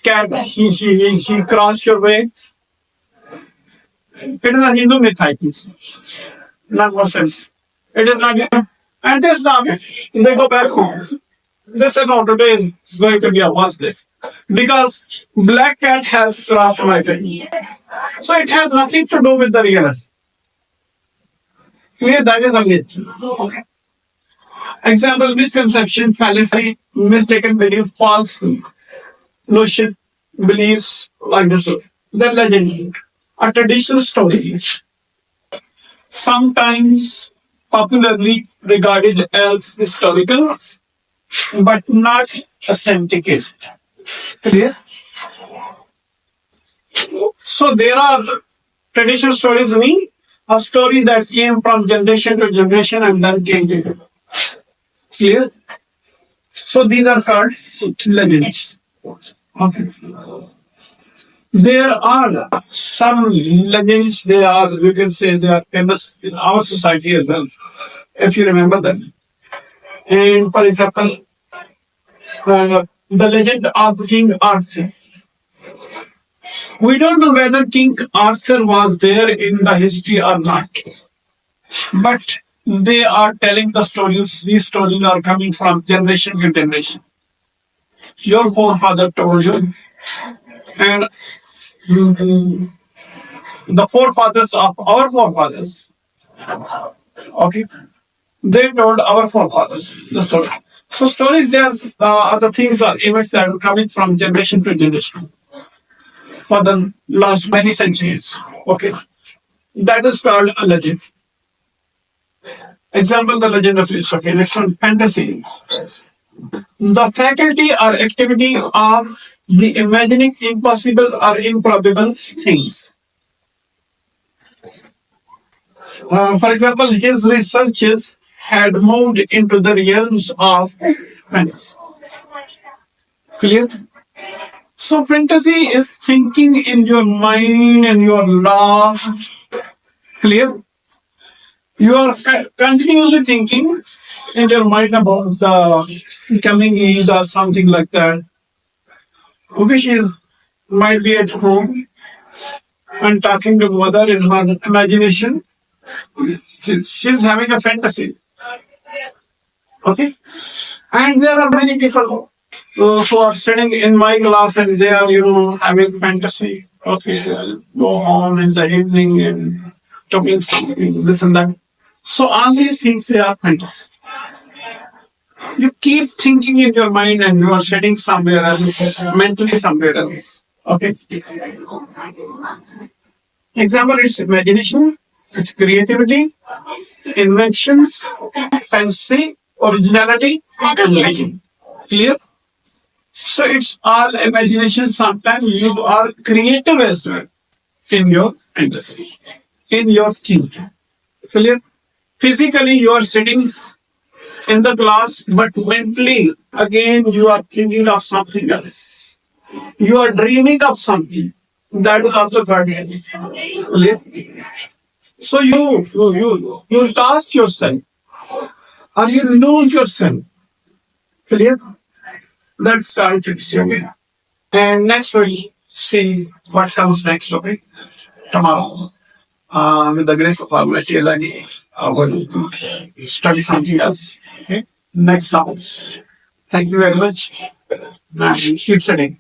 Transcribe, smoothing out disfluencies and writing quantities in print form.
cat, he crossed your way. It is a Hindu myth, I think, not Muslims. It is not, and this now they go back home. They said, no, today is going to be a worse day because black cat has crossed my way. So it has nothing to do with the reality. Clear? That is a myth. Okay. Example: misconception, fallacy, mistaken belief, false notion, beliefs like this. Then legend, a traditional story, sometimes popularly regarded as historical, but not authenticated. Clear? So there are traditional stories, mean a story that came from generation to generation and then changed. Clear? So these are called legends. Okay. There are some legends, they are, you can say, they are famous in our society as well, if you remember them. And for example, the legend of King Arthur. We don't know whether King Arthur was there in the history or not, but they are telling the stories. These stories are coming from generation to generation. Your forefather told you, and the forefathers of our forefathers, okay, they told our forefathers the story. So stories, they are the things or events that are coming from generation to generation for the last many centuries. Okay, that is called a legend. Example: the legend of this. Okay, next one: fantasy. The faculty or activity of the imagining impossible or improbable things. For example, his researches had moved into the realms of fantasy. Clear? So fantasy is thinking in your mind and you are lost. Clear? You are continuously thinking in your mind about the coming Eid or something like that. Okay, she might be at home and talking to mother in her imagination. She's having a fantasy. Okay? And there are many people who are sitting in my class and they are, having fantasy. Okay, they'll go home in the evening and talking something, this and that. So all these things, they are fantasy. You keep thinking in your mind and you are sitting somewhere else, mentally somewhere else. Okay? Example, it's imagination, it's creativity, inventions, fancy, originality, and legend. Clear? So it's all imagination. Sometimes you are creative as well in your fantasy, in your thinking. Clear? Physically, you are sitting in the class, but mentally, again, you are thinking of something else. You are dreaming of something. That is also called fantasy. Clear? So you task yourself, or you lose yourself. Clear? That's called fantasy. And next we'll see what comes next, okay? Tomorrow. With the grace of Almighty Allah, we'll study something else. Okay? Next topics. Thank you very much. And keep studying.